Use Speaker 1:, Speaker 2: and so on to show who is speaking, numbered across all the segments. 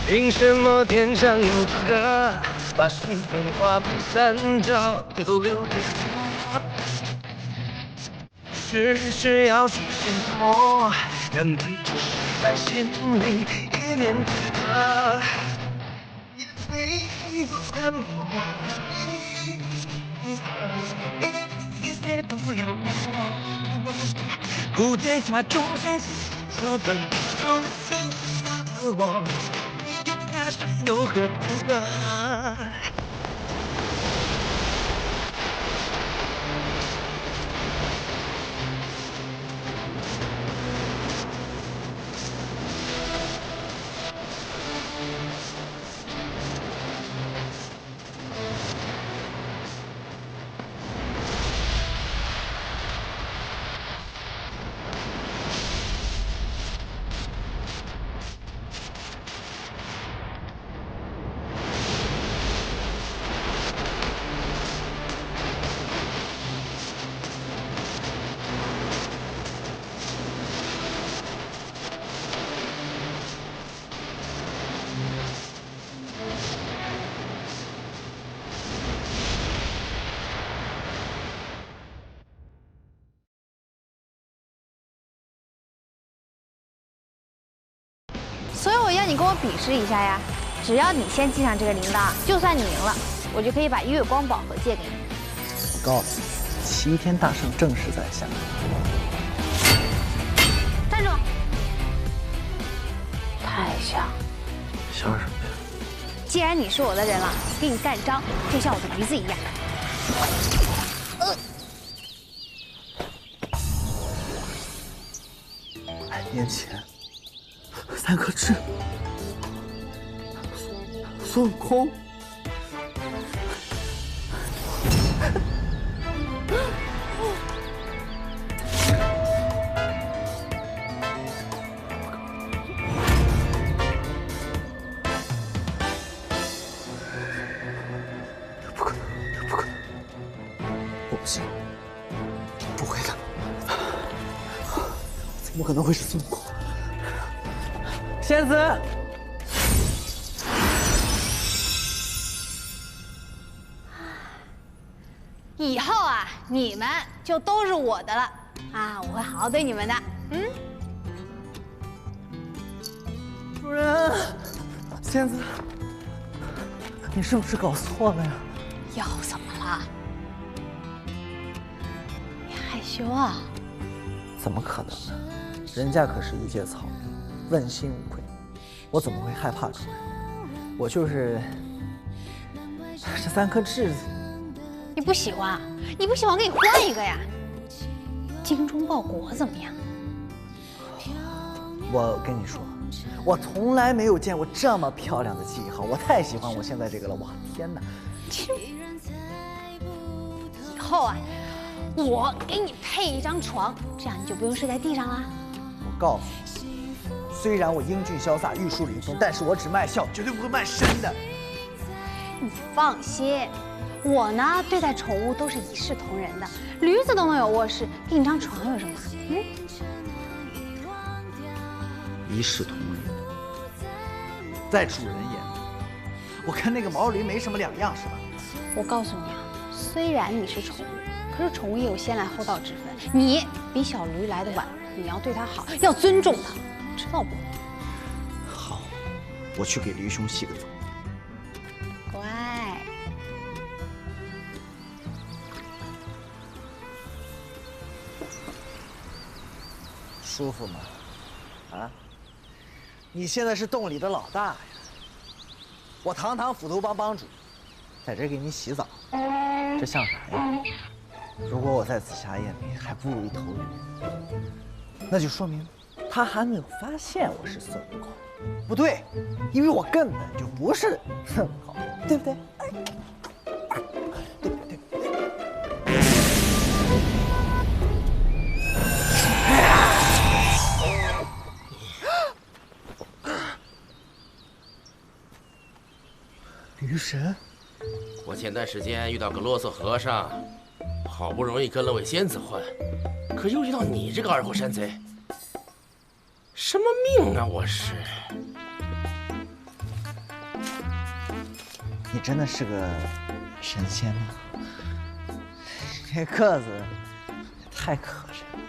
Speaker 1: 凭什么天上有歌，把心风化不散着，留给我？是需要去心痛，原本只是在心里一念之隔，也飞不看我，一切都要我，不对他中间说的都是我，你开始有何不可？
Speaker 2: 所以我要你跟我比试一下呀！只要你先系上这个铃铛，就算你赢了，我就可以把月光宝盒借给你。
Speaker 3: 我告诉你，齐天大圣正是在下。
Speaker 2: 站住！太像。
Speaker 3: 像什么呀？
Speaker 2: 既然你是我的人了，给你干招，就像我的鼻子一样。
Speaker 3: 100年前，3颗痣，孙悟空。不可能，不可能！我不信，不会的，怎么可能会是孙悟空？仙子，
Speaker 2: 以后啊，你们就都是我的了啊！我会好好对你们的。
Speaker 3: 主人，仙子，你是不是搞错了呀？
Speaker 2: 又怎么了？你害羞啊？
Speaker 3: 怎么可能呢？人家可是一介草民，问心无愧，我怎么会害怕主人？我就是这3颗痣。
Speaker 2: 你不喜欢？你不喜欢，给你换一个呀。精忠报国怎么样？
Speaker 3: 我跟你说，我从来没有见过这么漂亮的记号，我太喜欢我现在这个了。哇，天哪！
Speaker 2: 以后啊，我给你配一张床，这样你就不用睡在地上啦。
Speaker 3: 我告诉你，虽然我英俊潇洒、玉树临风，但是我只卖笑，绝对不会卖身的。
Speaker 2: 你放心，我呢对待宠物都是一视同仁的。驴子都能有卧室，给你张床有什么？
Speaker 3: 一视同仁，在主人眼里，我跟那个毛驴没什么两样，是吧？
Speaker 2: 我告诉你啊，虽然你是宠物，可是宠物也有先来后到之分。你比小驴来得晚，你要对它好，要尊重它，知道不？
Speaker 3: 好，我去给驴兄洗个澡。
Speaker 2: 乖。
Speaker 3: 舒服吗？啊？你现在是洞里的老大呀！我堂堂斧头帮帮主，在这给你洗澡，这像啥呀？如果我在紫霞眼里还不如一头驴，那就说明他还没有发现我是孙悟空。不对，因为我根本就不是孙悟空，对不对？对不对？驴神，
Speaker 4: 我前段时间遇到个啰嗦和尚，好不容易跟了位仙子混，可又遇到你这个二货山贼，什么命啊！我是。
Speaker 3: 你真的是个神仙吗？这个子太磕碜了。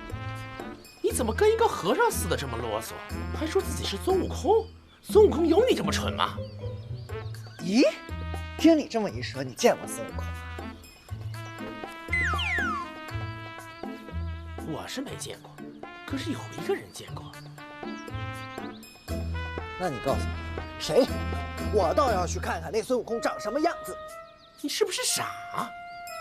Speaker 4: 你怎么跟一个和尚似的这么啰嗦？还说自己是孙悟空？孙悟空有你这么蠢吗？
Speaker 3: 咦，听你这么一说，你见过孙悟空啊？
Speaker 4: 我是没见过，可是有一个人见过。
Speaker 3: 那你告诉我，谁？我倒要去看看那孙悟空长什么样子。
Speaker 4: 你是不是傻？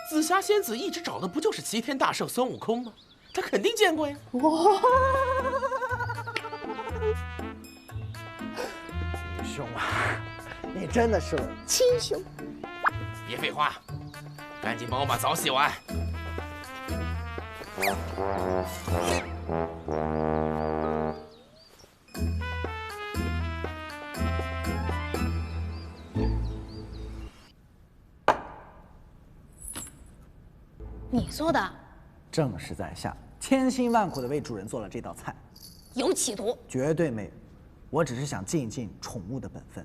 Speaker 4: 紫霞仙子一直找的不就是齐天大圣孙悟空吗？她肯定见过呀。
Speaker 3: 女兄啊，你真的是我亲兄。
Speaker 4: 别废话，赶紧帮我把澡洗完。
Speaker 2: 你做的
Speaker 3: 正是在下千辛万苦的为主人做了这道菜，
Speaker 2: 有企图。
Speaker 3: 绝对没有。我只是想尽一尽宠物的本分，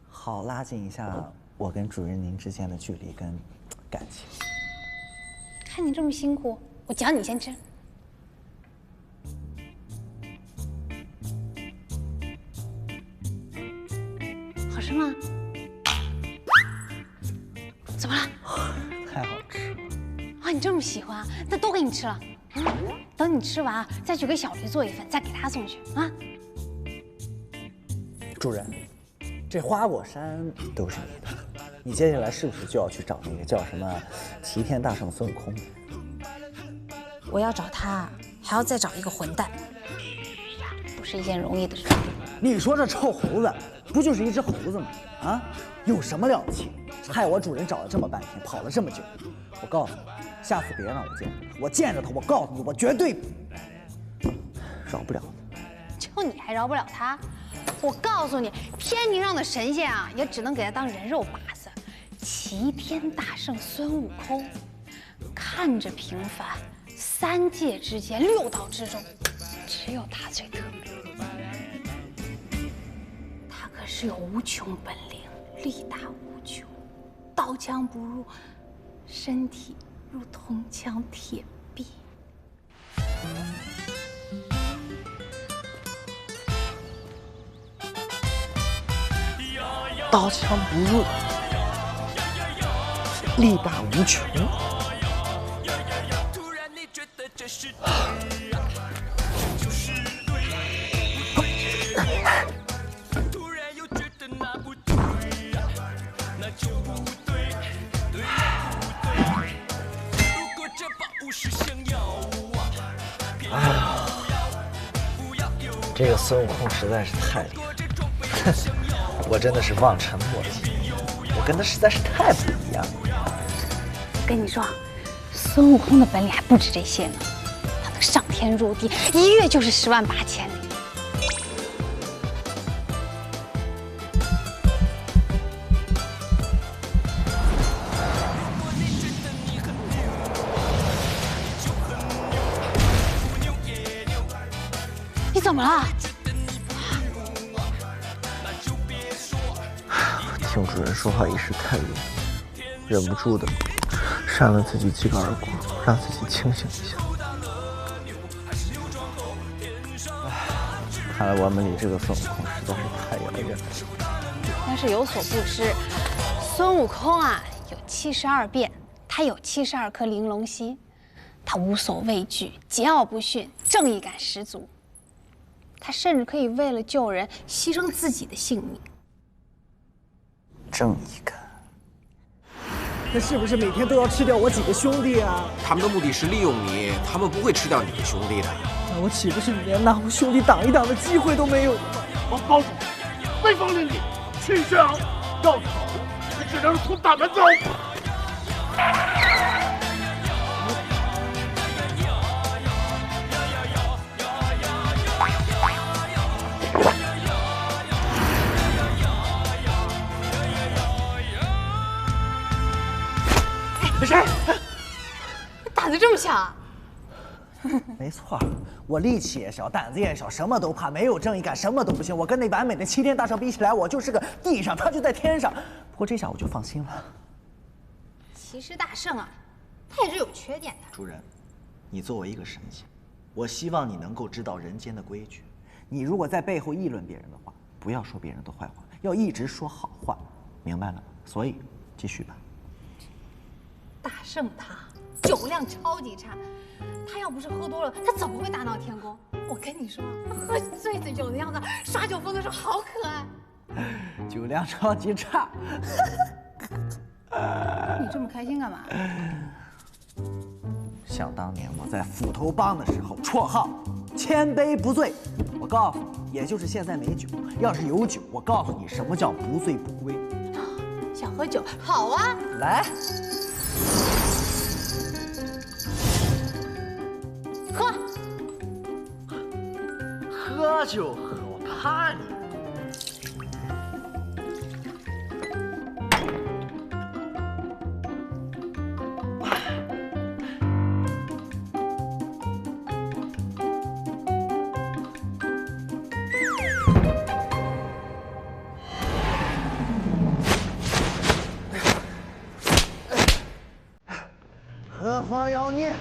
Speaker 3: 好拉近一下我跟主人您之间的距离跟感情。
Speaker 2: 看你这么辛苦，我教你先吃。好吃吗？怎么了？
Speaker 3: 太好吃了。
Speaker 2: 啊，你这么喜欢，那都给你吃了。等你吃完，再去给小驴做一份，再给他送去啊。
Speaker 3: 主人，这花果山都是你的，你接下来是不是就要去找那个叫什么齐天大圣孙悟空？
Speaker 2: 我要找他，还要再找一个混蛋，不是一件容易的事。
Speaker 3: 你说这臭猴子不就是一只猴子吗？啊，有什么了不起？害我主人找了这么半天，跑了这么久。我告诉你，下次别让我见着他，我见着他，我告诉你，我绝对饶不了他。
Speaker 2: 就你还饶不了他？我告诉你，天庭上的神仙啊，也只能给他当人肉靶子。齐天大圣孙悟空，看着平凡，3界之间6道之中，只有他最特别。他可是有无穷本领，力大无穷，刀枪不入，身体如铜墙铁壁。
Speaker 3: 刀枪不入，力大无穷。哎呀，这个孙悟空实在是太厉害了，我真的是望尘莫及，我跟他实在是太不一样了。
Speaker 2: 我跟你说，孙悟空的本领还不止这些呢，他能上天入地，一跃就是108000里。你怎么了？
Speaker 3: 听主人说话一时太勇，忍不住的扇了自己几个耳光，让自己清醒一下。看来我们离这个孙悟空实在是太遥远了。
Speaker 2: 但是有所不知，孙悟空啊有72变，他有72颗玲珑心，他无所畏惧，桀骜不驯，正义感十足。他甚至可以为了救人牺牲自己的性命。
Speaker 3: 正义感。他是不是每天都要吃掉我几个兄弟啊？
Speaker 5: 他们的目的是利用你，他们不会吃掉你的兄弟的。
Speaker 3: 那我岂不是连拿我兄弟挡一挡的机会都没有了？
Speaker 6: 王包主，威风凛凛，气势昂，要走，你只能从大门走。谁？
Speaker 2: 你胆子这么小啊？
Speaker 3: 没错，我力气也小，胆子也小，什么都怕，没有正义感，什么都不行。我跟那完美的齐天大圣比起来，我就是个地上，他就在天上。不过这下我就放心了。
Speaker 2: 其实大圣啊，他也是有缺点的。
Speaker 3: 主人，你作为一个神仙，我希望你能够知道人间的规矩。你如果在背后议论别人的话，不要说别人的坏话，要一直说好话，明白了吗？所以继续吧。
Speaker 2: 大圣他酒量超级差，他要不是喝多了，他怎么会大闹天宫？我跟你说，喝醉酒的样子，耍酒疯的时候好可爱。
Speaker 3: 酒量超级差。
Speaker 2: 你这么开心干嘛？
Speaker 3: 想当年我在斧头帮的时候，绰号千杯不醉。我告诉你，也就是现在没酒，要是有酒，我告诉你什么叫不醉不归。
Speaker 2: 想喝酒？好啊，
Speaker 3: 来，
Speaker 2: 喝。
Speaker 3: 喝就喝，我怕你。何方妖孽！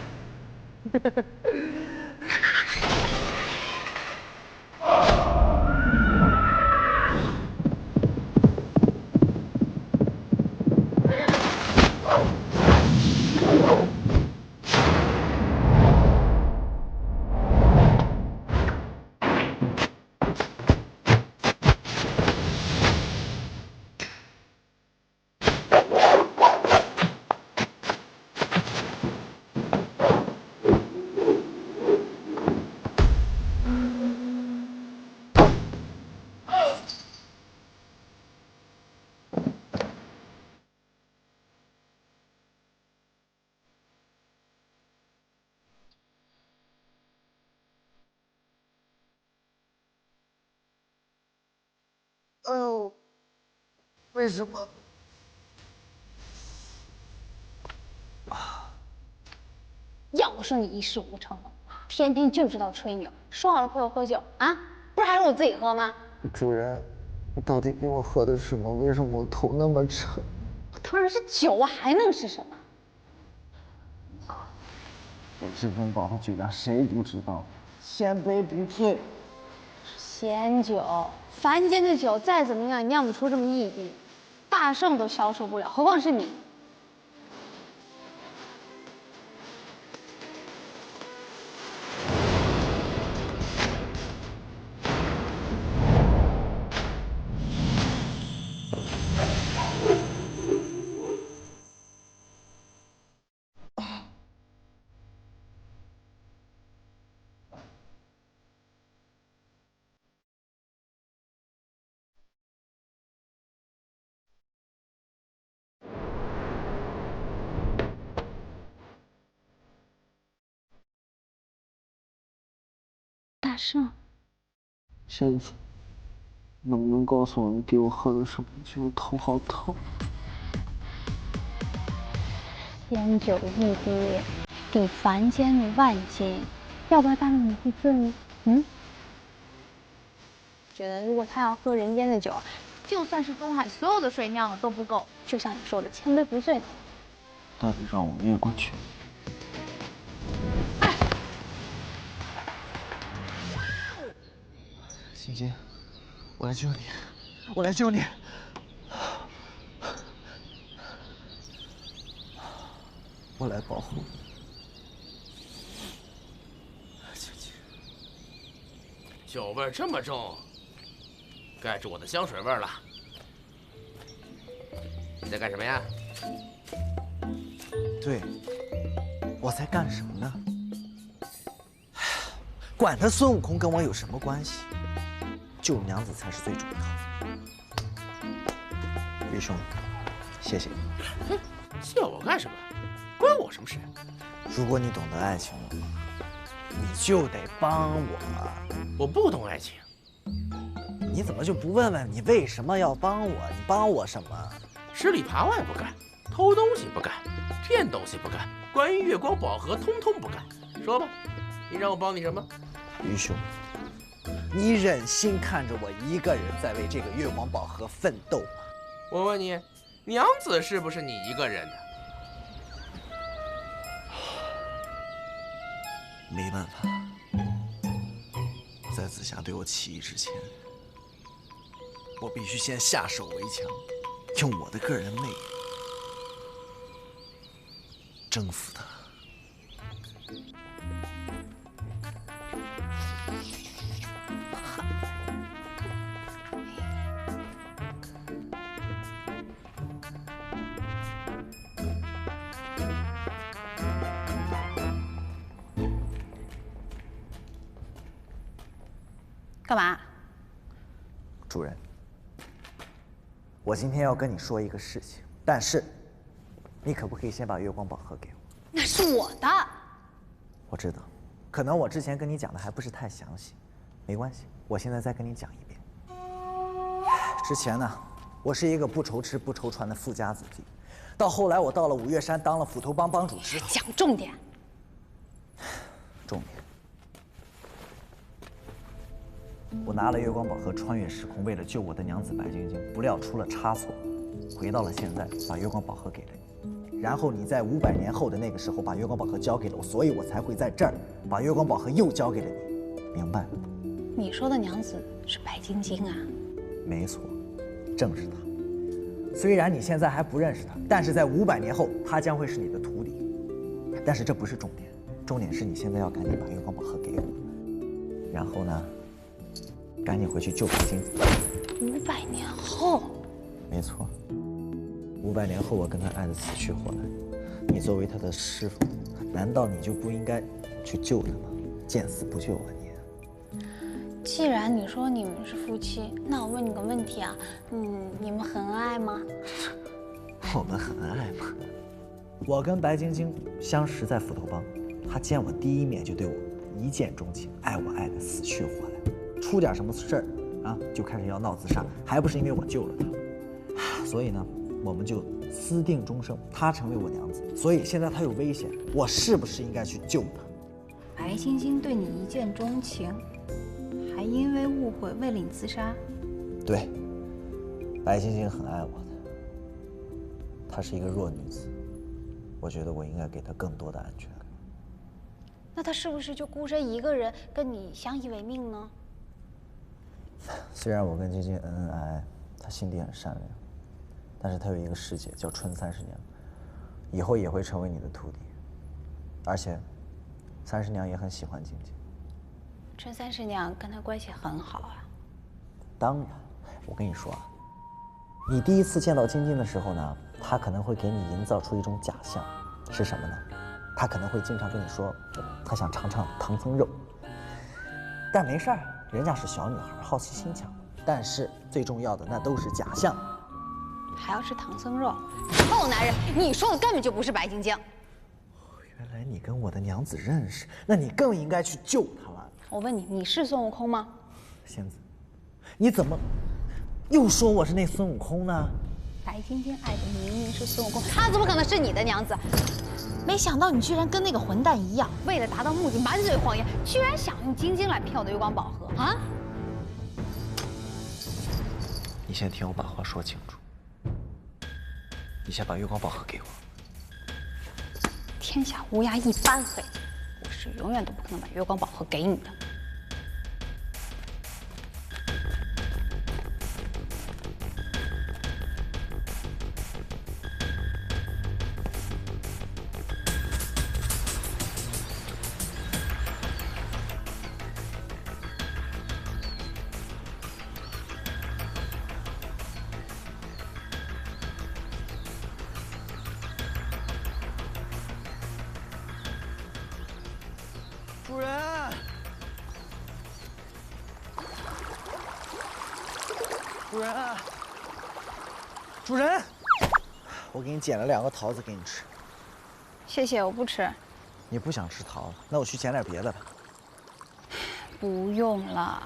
Speaker 3: 哦，为什么？
Speaker 2: 要不是你一事无成，天天就知道吹牛，说好了陪我喝酒啊，不是还是我自己喝吗？
Speaker 7: 主人，你到底给我喝的什么？为什么我头那么沉？
Speaker 2: 当然是酒啊，还能是什么？
Speaker 7: 我这份宝酒量谁不知道？千杯不醉。
Speaker 2: 仙酒，凡间的酒再怎么样酿不出这么一滴，大圣都消受不了，何况是你？大圣，
Speaker 7: 仙子，能不能告诉我你给我喝的什么酒？头好疼。
Speaker 2: 仙酒一滴，抵凡间的万金，要不然大圣你会醉吗？觉得如果他要喝人间的酒，就算是东海所有的水酿了都不够，就像你说的千杯不醉。
Speaker 7: 那就让我越过去。欣欣，我来救你，我来救你。我来保护你。
Speaker 4: 酒味这么重，盖住我的香水味了。你在干什么呀？
Speaker 3: 对，我在干什么呢？管他孙悟空跟我有什么关系，救娘子才是最重要的。玉兄，谢谢你。
Speaker 4: 哼，谢我干什么？关我什么事？
Speaker 3: 如果你懂得爱情的话，你就得帮我。
Speaker 4: 我不懂爱情。
Speaker 3: 你怎么就不问问你为什么要帮我？你帮我什么？
Speaker 4: 十里扒外不干，偷东西不干，骗东西不干，关于月光宝盒通通不干。说吧，你让我帮你什么？
Speaker 3: 玉兄，你忍心看着我一个人在为这个月光宝盒奋斗吗？
Speaker 4: 我问你，娘子是不是你一个人的？
Speaker 3: 没办法，在紫霞对我起义之前，我必须先下手为强，用我的个人魅力征服她。
Speaker 2: 干嘛？
Speaker 3: 主人，我今天要跟你说一个事情，但是你可不可以先把月光宝盒给我？
Speaker 2: 那是我的。
Speaker 3: 我知道，可能我之前跟你讲的还不是太详细，没关系，我现在再跟你讲一遍。之前呢，我是一个不愁吃不愁穿的富家子弟，到后来我到了五岳山当了斧头帮帮主之后，
Speaker 2: 讲重点。
Speaker 3: 重点。我拿了月光宝盒穿越时空，为了救我的娘子白晶晶，不料出了差错，回到了现在，把月光宝盒给了你。然后你在500年后的那个时候把月光宝盒交给了我，所以我才会在这儿把月光宝盒又交给了你，明白了？
Speaker 2: 你说的娘子是白晶晶啊？
Speaker 3: 没错，正是她。虽然你现在还不认识她，但是在500年后，她将会是你的徒弟。但是这不是重点，重点是你现在要赶紧把月光宝盒给我，然后呢？赶紧回去救白晶晶。
Speaker 2: 500年后，
Speaker 3: 没错。500年后，我跟他爱得死去活来，你作为他的师傅，难道你就不应该去救他吗？见死不救啊你！
Speaker 2: 既然你说你们是夫妻，那我问你个问题啊，你们很恩爱吗？
Speaker 3: 我们很恩爱吗？我跟白晶晶相识在斧头帮，她见我第一面就对我一见钟情，爱我爱得死去活来。出点什么事儿啊，就开始要闹自杀，还不是因为我救了他。所以呢，我们就私定终生，她成为我娘子。所以现在她有危险，我是不是应该去救她？
Speaker 2: 白晶晶对你一见钟情，还因为误会为了你自杀？
Speaker 3: 对，白晶晶很爱我的，她是一个弱女子，我觉得我应该给她更多的安全感。
Speaker 2: 那她是不是就孤身一个人跟你相依为命呢？
Speaker 3: 虽然我跟晶晶恩恩爱爱，她心地很善良，但是她有一个师姐叫春30娘，以后也会成为你的徒弟，而且30娘也很喜欢晶晶。
Speaker 2: 春30娘跟她关系很好啊。
Speaker 3: 当然，我跟你说啊，你第一次见到晶晶的时候呢，她可能会给你营造出一种假象，是什么呢？她可能会经常跟你说，她想尝尝唐僧肉，但没事儿。人家是小女孩，好奇心强，但是最重要的那都是假象。
Speaker 2: 还要吃唐僧肉？臭男人！你说的根本就不是白晶晶。
Speaker 3: 原来你跟我的娘子认识，那你更应该去救她了。
Speaker 2: 我问你，你是孙悟空吗？
Speaker 3: 仙子，你怎么又说我是那孙悟空呢？
Speaker 2: 白晶晶爱的明明是孙悟空，她怎么可能是你的娘子？没想到你居然跟那个混蛋一样，为了达到目的满嘴谎言，居然想用晶晶来骗我的月光宝盒啊！
Speaker 3: 你先听我把话说清楚，你先把月光宝盒给我。
Speaker 2: 天下乌鸦一般黑，我是永远都不可能把月光宝盒给你的。
Speaker 3: 主人，主人，主人，我给你捡了2个桃子给你吃。
Speaker 2: 谢谢，我不吃。
Speaker 3: 你不想吃桃子，那我去捡点别的吧。
Speaker 2: 不用了。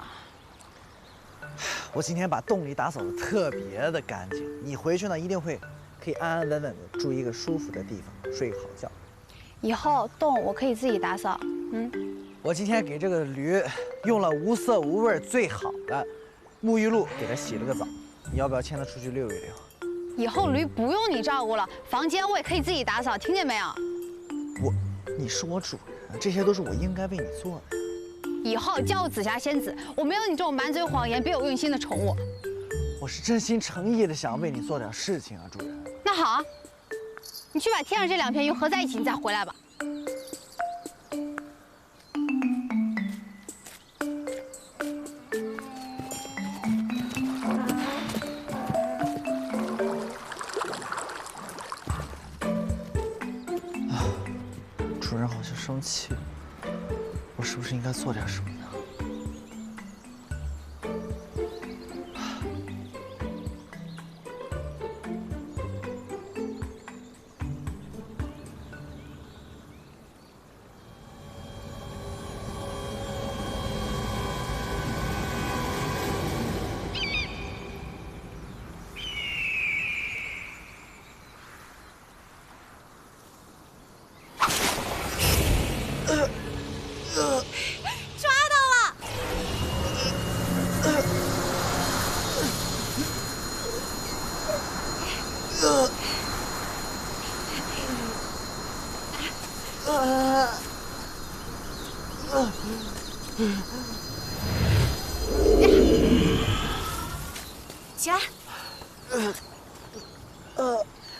Speaker 3: 我今天把洞里打扫的特别的干净，你回去呢一定会可以安安稳稳的住一个舒服的地方，睡个好觉。
Speaker 2: 以后洞我可以自己打扫。
Speaker 3: 我今天给这个驴用了无色无味最好的沐浴露，给它洗了个澡。你要不要牵它出去溜一溜？
Speaker 2: 以后驴不用你照顾了，房间我也可以自己打扫，听见没有？
Speaker 3: 你是我主人，这些都是我应该为你做的。
Speaker 2: 以后叫我紫霞仙子，我没有你这种满嘴谎言、别有用心的宠物。
Speaker 3: 我是真心诚意的想为你做点事情啊，主人。
Speaker 2: 那好啊，你去把天上这2片云合在一起，你再回来吧。
Speaker 3: 主人好像生气了，我是不是应该做点什么呢？
Speaker 2: 抓到了！起来！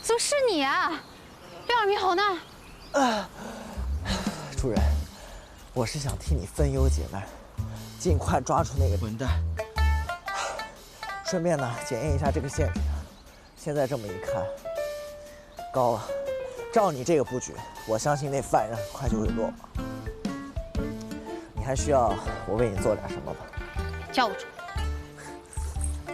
Speaker 2: 怎么是你啊？六耳猕猴呢？
Speaker 3: 主人，我是想替你分忧解难，尽快抓住那个混蛋，顺便呢检验一下这个陷阱。现在这么一看，高了，照你这个布局，我相信那犯人很快就会落网。你还需要我为你做点什么吗？
Speaker 2: 叫我主。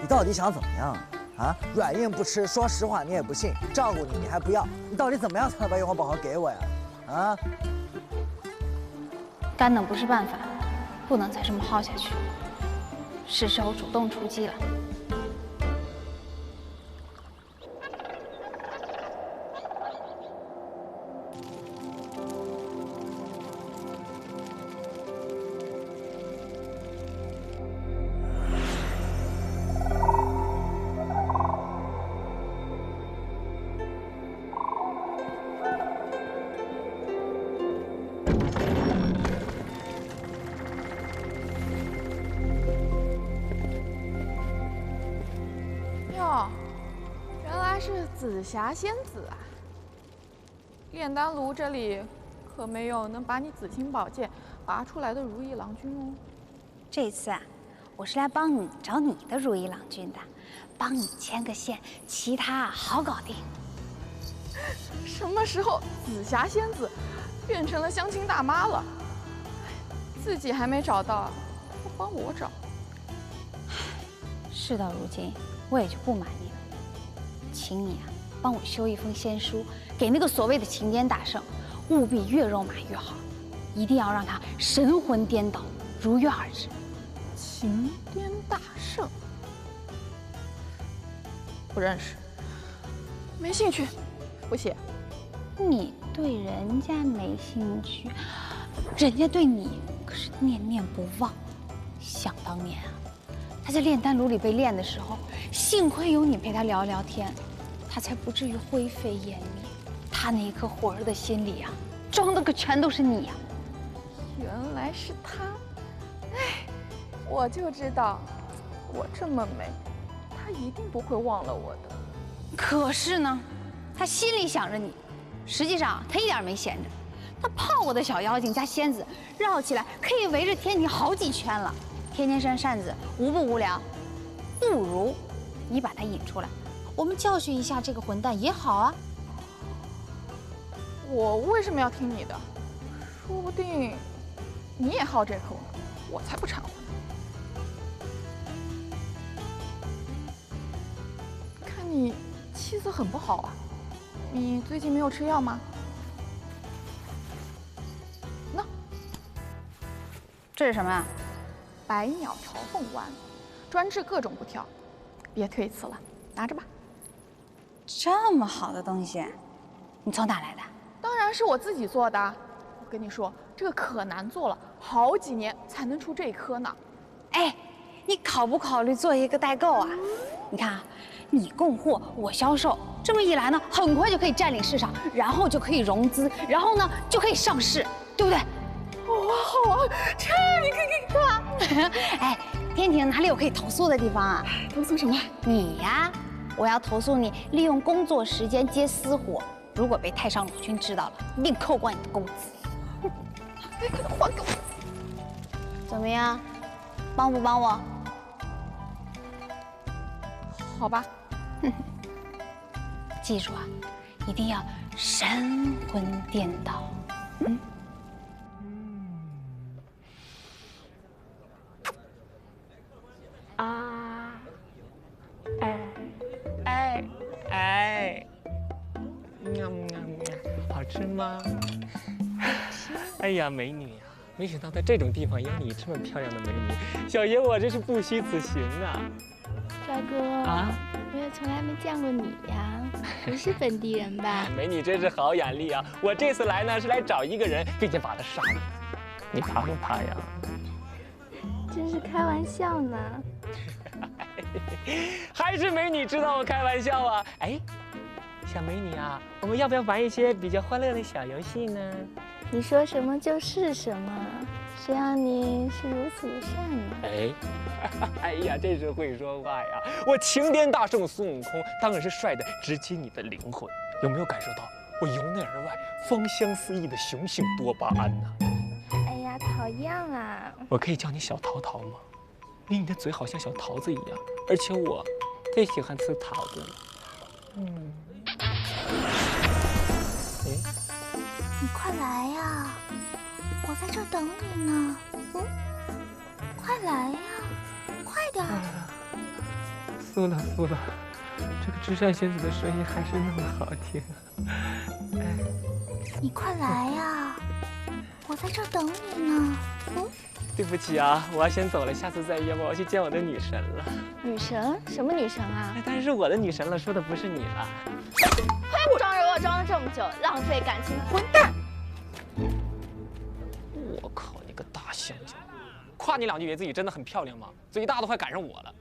Speaker 3: 你到底想怎么样啊？软硬不吃，说实话你也不信，照顾你还不要，你到底怎么样才能把月光宝盒给我呀？啊？
Speaker 2: 干等不是办法，不能再这么耗下去，是时候主动出击了。
Speaker 8: 哟，原来是紫霞仙子啊！炼丹炉这里可没有能把你紫青宝剑拔出来的如意郎君哦。
Speaker 2: 这次啊，我是来帮你找你的如意郎君的，帮你牵个线，其他好搞定。
Speaker 8: 什么时候紫霞仙子变成了相亲大妈了？自己还没找到，不帮我找。
Speaker 2: 事到如今，我也就不瞒你了，请你啊，帮我修一封仙书，给那个所谓的齐天大圣，务必越肉麻越好，一定要让他神魂颠倒，如约而至。
Speaker 8: 齐天大圣，不认识，没兴趣，不写。
Speaker 2: 你对人家没兴趣，人家对你可是念念不忘。想当年啊，他在炼丹炉里被炼的时候，幸亏有你陪他聊聊天，他才不至于灰飞烟灭。他那一颗火热的心里啊，装的可全都是你呀。
Speaker 8: 原来是他，哎，我就知道，我这么美，他一定不会忘了我的。
Speaker 2: 可是呢，他心里想着你，实际上他一点没闲着。他泡过的小妖精加仙子，绕起来可以围着天庭好几圈了。天天扇扇子，无不无聊。不如你把他引出来，我们教训一下这个混蛋也好啊。
Speaker 8: 我为什么要听你的？说不定你也好这口呢，我才不掺和呢。看你气色很不好啊，你最近没有吃药吗？那
Speaker 2: 这是什么呀？
Speaker 8: 百鸟朝凤丸，专治各种不调。别推辞了，拿着吧。
Speaker 2: 这么好的东西，你从哪来的？
Speaker 8: 当然是我自己做的。我跟你说，这个可难做了，好几年才能出这一颗呢。
Speaker 2: 哎，你考不考虑做一个代购啊？你看啊，你供货，我销售，这么一来呢，很快就可以占领市场，然后就可以融资，然后呢就可以上市，对不对？
Speaker 8: 哇，好啊，这你干嘛？
Speaker 2: 哎，天庭哪里有可以投诉的地方啊？
Speaker 8: 投诉什么？
Speaker 2: 你呀，我要投诉你利用工作时间接私活，如果被太上老君知道了，一定扣光你的工资。还给我！怎么样，帮不帮我？
Speaker 8: 好吧。
Speaker 2: 记住啊，一定要神魂颠倒。
Speaker 9: 好吃吗？哎呀，美女呀，没想到在这种地方有你这么漂亮的美女，小爷我真是不虚此行啊！
Speaker 10: 帅哥啊，我也从来没见过你呀，不是本地人吧？
Speaker 9: 美女真是好眼力啊！我这次来呢是来找一个人，并且把他杀了。你怕不怕呀？
Speaker 10: 真是开玩笑呢。
Speaker 9: 还是美女知道我开玩笑啊！哎，小美女啊，我们要不要玩一些比较欢乐的小游戏呢？
Speaker 10: 你说什么就是什么，谁让你是如此的善良？
Speaker 9: 哎呀，真是会说话呀！我齐天大圣孙悟空当然是帅的直击你的灵魂，有没有感受到我由内而外芳香四溢的雄性多巴胺呢？
Speaker 10: 哎呀，讨厌啊！
Speaker 9: 我可以叫你小桃桃吗？你的嘴好像小桃子一样，而且我最喜欢吃桃子了。
Speaker 10: 你快来呀，我在这等你呢。快来呀，快点！
Speaker 9: 苏了，这个至善仙子的声音还是那么好听啊！
Speaker 10: 你快来呀，我在这等你呢。
Speaker 9: 对不起啊，我要先走了，下次再约吧，我要去见我的女神了。
Speaker 10: 女神？什么女神啊？
Speaker 9: 当然是我的女神了，说的不是你了。
Speaker 10: 装人我装了这么久，浪费感情，混蛋！
Speaker 9: 我靠，你个大香蕉！夸你两句，以为自己真的很漂亮吗？嘴大都快赶上我了。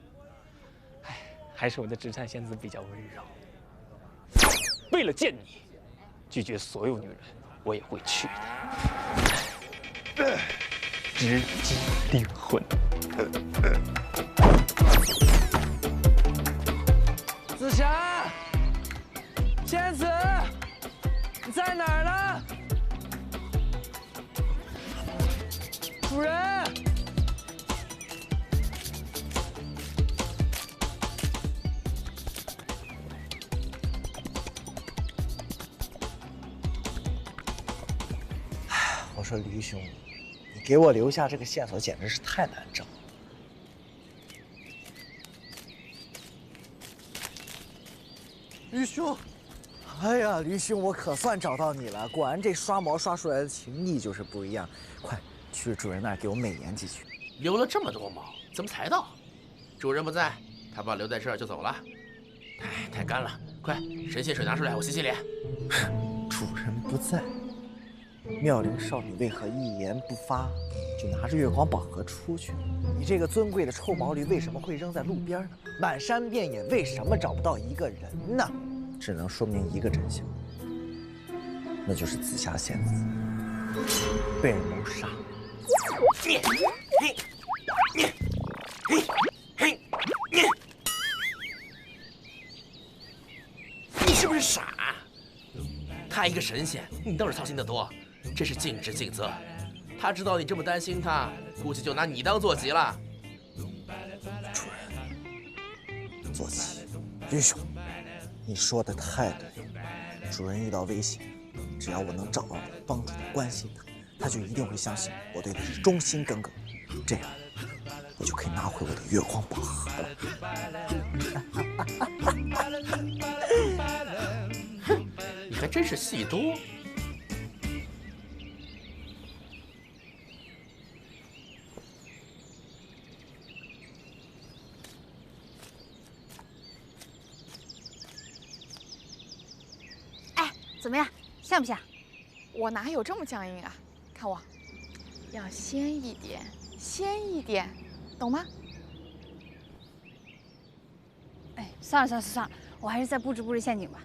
Speaker 9: 哎，还是我的至善仙子比较温柔。为了见你，拒绝所有女人，我也会去的。直击灵魂。
Speaker 3: 紫霞，仙子，你在哪儿呢？主人。我说驴兄，你给我留下这个线索简直是太难找了。驴兄，哎呀，驴兄，我可算找到你了！果然这刷毛刷出来的情谊就是不一样。快去主人那儿给我美言几句。
Speaker 4: 留了这么多毛，怎么才到？主人不在，他爸留在这儿就走了。哎，太干了，快神仙水拿出来，我洗洗脸。
Speaker 3: 主人不在，妙龄少女为何一言不发就拿着月光宝盒出去了？你这个尊贵的臭毛驴为什么会扔在路边呢？满山遍野为什么找不到一个人呢？只能说明一个真相，那就是紫霞仙子被人谋杀。
Speaker 4: 你是不是傻？他一个神仙，你倒是操心得多，真是尽职尽责。他知道你这么担心他，估计就拿你当坐骑了。
Speaker 3: 主人，坐骑，驴兄，你说的太对了。主人遇到危险，只要我能找到他，帮助他，关心他，他就一定会相信我对他是忠心耿耿。这样，我就可以拿回我的月光宝盒了。
Speaker 4: 你还真是戏多。
Speaker 2: 哎，怎么样，像不像？
Speaker 8: 我哪有这么僵硬啊？看我，要仙一点，仙一点，懂吗？
Speaker 2: 哎，算了，我还是再布置陷阱吧。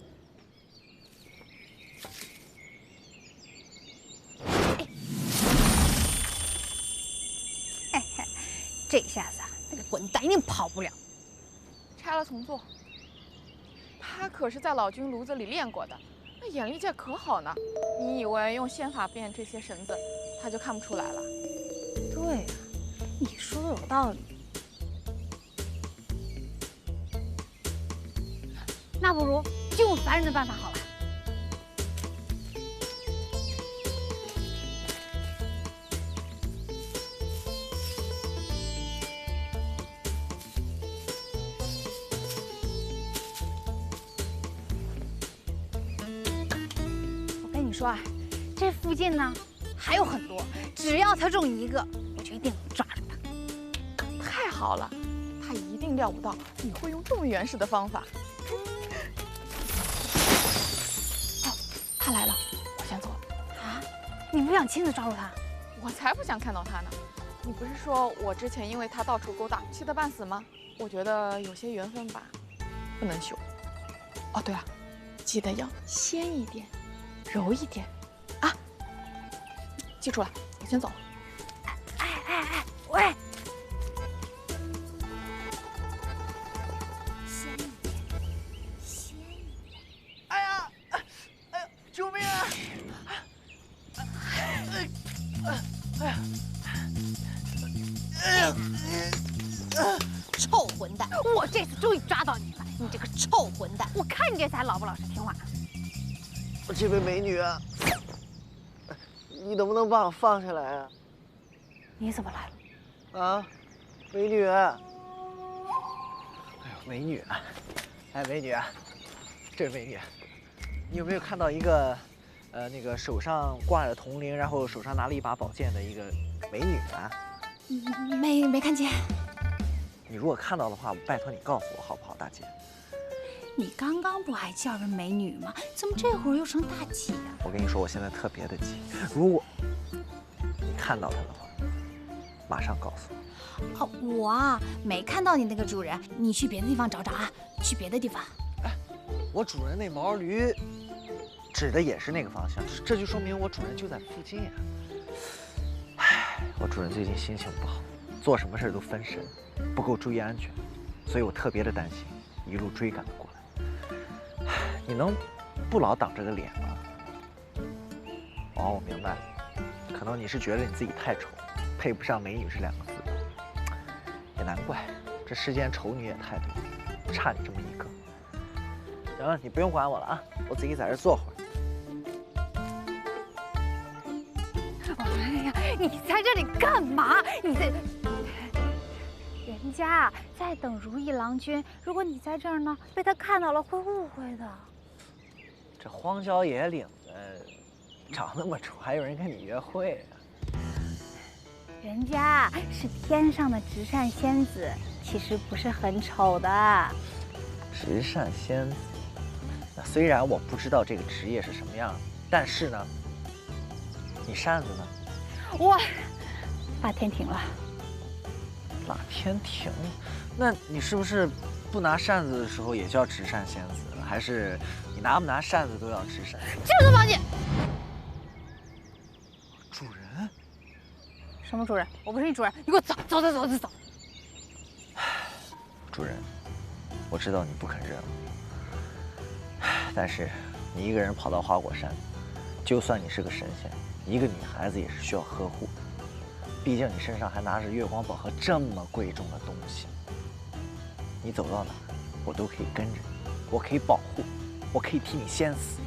Speaker 2: 哎，这下子啊，那个混蛋一定跑不了。
Speaker 8: 拆了重做。他可是在老君炉子里练过的，那眼力劲可好呢。你以为用仙法变这些绳子，他就看不出来了？
Speaker 2: 对呀，你说的有道理。那不如就用凡人的办法好了。我跟你说啊，这附近呢还有很多，只要他中一个，我就一定能抓住他。
Speaker 8: 太好了，他一定料不到你会用这么原始的方法。哦，他来了，我先走了。
Speaker 2: 啊？你不想亲自抓住他？
Speaker 8: 我才不想看到他呢。你不是说我之前因为他到处勾搭，气得半死吗？我觉得有些缘分吧，不能休。哦，对了，记得要鲜一点，柔一点，啊！记住了，我先走了。
Speaker 2: 哎，喂！鲜一点，鲜一点。
Speaker 3: 哎呀，救命啊！
Speaker 2: 臭混蛋！我这次终于抓到你了，你这个臭混蛋！我看你这次还老不老实听话。
Speaker 3: 这位美女啊，你能不能把我放下来啊？
Speaker 2: 你怎么来了？
Speaker 3: 啊，美女！哎呦，美女啊！哎，美女，这位美女，你有没有看到一个，那个手上挂着铜铃，然后手上拿了一把宝剑的一个美女啊？
Speaker 2: 没看见。
Speaker 3: 你如果看到的话，拜托你告诉我好不好，大姐？
Speaker 2: 你刚刚不还叫人美女吗？怎么这会儿又成大姐啊？
Speaker 3: 我跟你说，我现在特别的急，如果你看到她的话，马上告诉我。
Speaker 2: 哦，我啊没看到你那个主人，你去别的地方找找啊，去别的地方。
Speaker 3: 哎，我主人那毛驴指的也是那个方向，这就说明我主人就在附近呀。唉，我主人最近心情不好，做什么事都分神，不够注意安全，所以我特别的担心，一路追赶的过来。唉，你能不老挡着个脸吗？哦，我明白了，可能你是觉得你自己太丑，配不上美女这2个字。也难怪，这世间丑女也太多，不差你这么一个。行了，你不用管我了啊，我自己在这坐会儿。
Speaker 2: 哎呀，你在这里干嘛？你在……人家在等如意郎君，如果你在这儿呢，被他看到了会误会的。
Speaker 3: 这荒郊野岭的，长那么丑，还有人跟你约会啊？
Speaker 2: 人家是天上的直善仙子，其实不是很丑的。
Speaker 3: 直善仙子，那虽然我不知道这个职业是什么样，但是呢，你扇子呢？
Speaker 2: 我把天停了。
Speaker 3: 把天停了？那你是不是不拿扇子的时候也叫直善仙子了？还是你拿不拿扇子都要直善？
Speaker 2: 这个房间。
Speaker 3: 主人？
Speaker 2: 什么主人？我不是你主人，你给我走！
Speaker 3: 主人，我知道你不肯认了，但是你一个人跑到花果山，就算你是个神仙，一个女孩子也是需要呵护的。毕竟你身上还拿着月光宝盒这么贵重的东西，你走到哪儿，我都可以跟着你，我可以保护，我可以替你先死。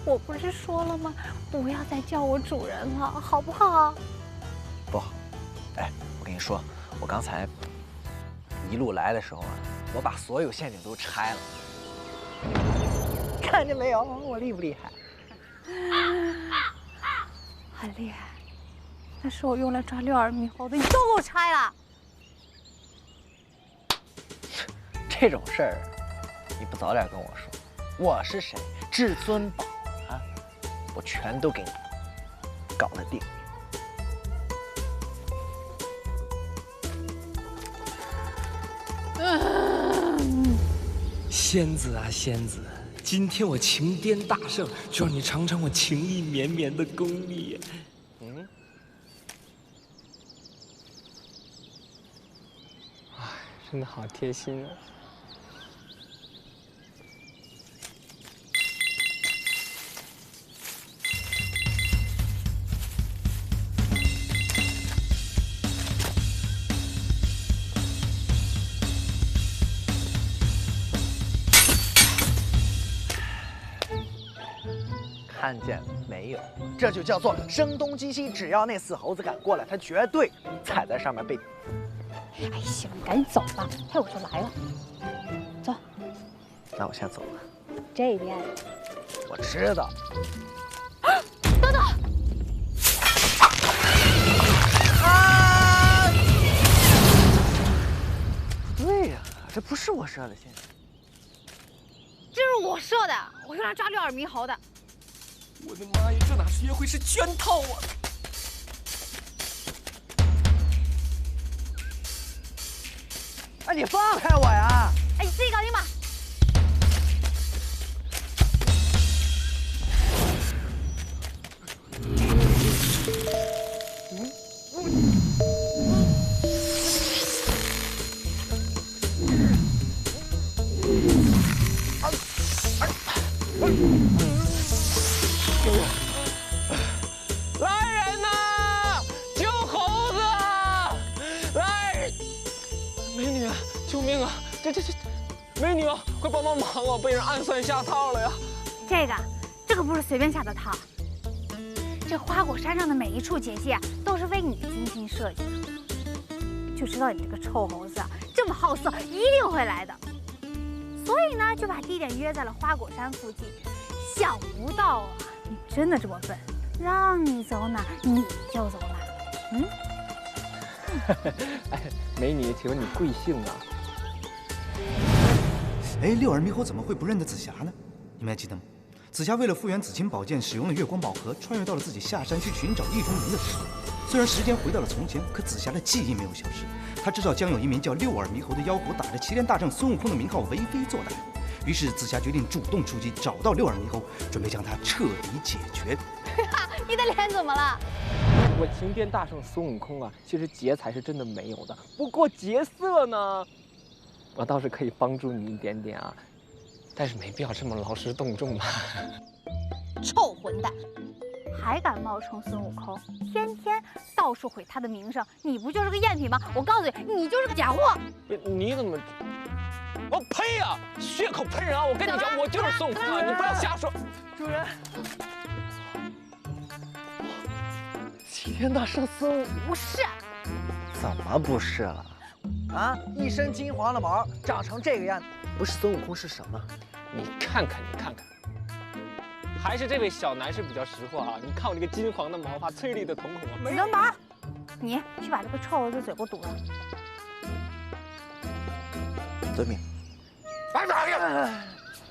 Speaker 2: 我不是说了吗？不要再叫我主人了，好不好？
Speaker 3: 不好。哎，我跟你说，我刚才一路来的时候啊，我把所有陷阱都拆了，看见没有？我厉不厉害？
Speaker 2: 很厉害。那是我用来抓六耳猕猴的，你都给我拆了。
Speaker 3: 这种事儿，你不早点跟我说，我是谁？至尊宝啊，我全都给你搞得定。
Speaker 9: 仙子啊仙子，今天我情颠大圣，就让你尝尝我情意绵绵的功力。嗯，哎，真的好贴心啊。
Speaker 3: 看见没有？这就叫做声东击西。只要那死猴子敢过来，他绝对踩在上面被。
Speaker 2: 哎，行，你赶紧走吧，他有事来了。走。
Speaker 3: 那我先走了。
Speaker 2: 这边。
Speaker 3: 我知道。
Speaker 2: 等等。
Speaker 3: 啊！不对呀，这不是我设的陷阱。
Speaker 2: 这是我设的，我用来抓六耳猕猴的。
Speaker 9: 我的妈呀，这哪是约会，是圈套啊！
Speaker 3: 哎，你放开我呀！
Speaker 2: 哎，你自己搞定吧。
Speaker 9: 来人呐！救猴子！来，美女，救命啊！这，美女啊，快帮忙啊！被人暗算下套了呀！
Speaker 2: 这可不是随便下的套。这花果山上的每一处结界都是为你精心设计的。就知道你这个臭猴子这么好色，一定会来的。所以呢，就把地点约在了花果山附近。想不到啊，你真的这么笨，让你走哪你就走哪。嗯。
Speaker 9: 哎，美女，请问你贵姓啊？
Speaker 11: 哎，六耳猕猴怎么会不认得紫霞呢？你们还记得吗？紫霞为了复原紫青宝剑，使用了月光宝盒，穿越到了自己下山去寻找易中明的时候。虽然时间回到了从前，可紫霞的记忆没有消失。她知道将有一名叫六耳猕猴的妖狐打着齐天大圣孙悟空的名号为非作歹，于是紫霞决定主动出击，找到六耳猕猴，准备将他彻底解决。
Speaker 2: 你的脸怎么了？
Speaker 9: 我情颠大圣孙悟空啊，其实劫财是真的没有的，不过劫色呢，我倒是可以帮助你一点点啊，但是没必要这么劳师动众吧。
Speaker 2: 臭混蛋，还敢冒充孙悟空，天天到处毁他的名声，你不就是个赝品吗？我告诉你，你就是个假货。
Speaker 9: 你怎么？我呸啊！血口喷人啊！我跟你讲，我就是孙悟空啊！你不要瞎说。
Speaker 3: 主人，齐天大圣孙悟
Speaker 2: 不是？
Speaker 3: 怎么不是了？啊！一身金黄的毛，长成这个样子，不是孙悟空是什么？
Speaker 9: 你看看，还是这位小男士比较识货啊！你看我这个金黄的毛发，翠绿的瞳孔啊！
Speaker 2: 没人玩，你去把这个臭猴子嘴给我堵上。
Speaker 3: 遵命。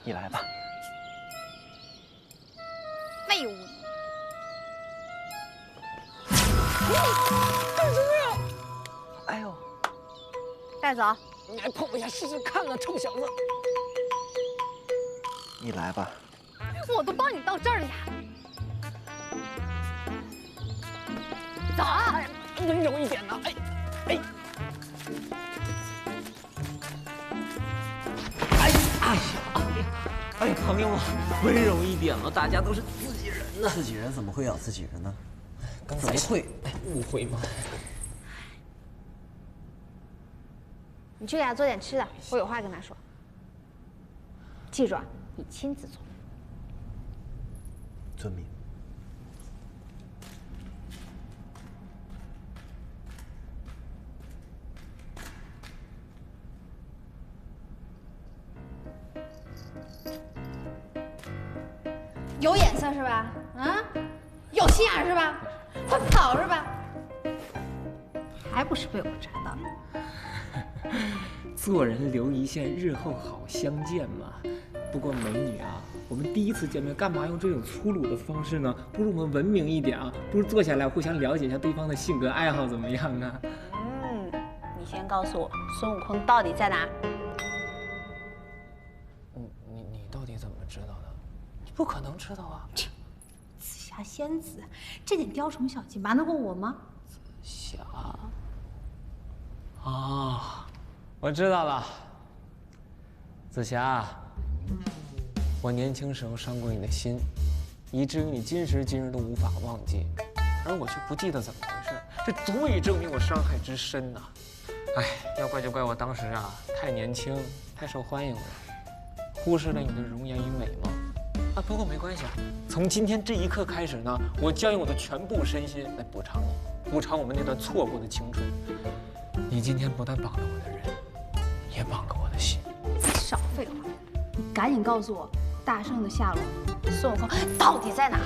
Speaker 3: 你来吧。
Speaker 2: 废物！
Speaker 9: 你干什么呀？
Speaker 3: 哎呦！
Speaker 2: 带走。
Speaker 9: 你还碰我一下试试看啊，臭小子！
Speaker 3: 你来吧。
Speaker 2: 我都帮你到这儿了呀。走啊！
Speaker 9: 温柔一点呢，哎。哎，朋友们，温柔一点嘛，大家都是自己人呢。
Speaker 12: 自己人怎么会咬自己人呢？
Speaker 9: 刚才会误会吗？
Speaker 2: 你去给他做点吃的，我有话跟他说。记住啊，你亲自做。
Speaker 12: 遵命。
Speaker 2: 有眼色是吧？啊，有心眼是吧？会跑是吧？还不是被我抓到的。
Speaker 9: 做人留一线，日后好相见嘛。不过美女啊，我们第一次见面，干嘛用这种粗鲁的方式呢？不如我们文明一点啊，不如坐下来互相了解一下对方的性格爱好怎么样啊？
Speaker 2: 你先告诉我，孙悟空到底在哪？
Speaker 9: 不可能知道啊！
Speaker 2: 紫霞仙子，这点雕虫小技瞒得过我吗？
Speaker 9: 霞。啊，我知道了。紫霞，我年轻时候伤过你的心，以至于你今时今日都无法忘记，而我却不记得怎么回事，这足以证明我伤害之深呐。哎，要怪就怪我当时啊太年轻，太受欢迎了，忽视了你的容颜与美貌。啊，不过没关系啊，从今天这一刻开始呢，我将用我的全部身心来补偿你，补偿我们那段错过的青春。你今天不但绑了我的人，也绑了我的心。
Speaker 2: 少废话，你赶紧告诉我，大圣的下落，孙悟空到底在哪？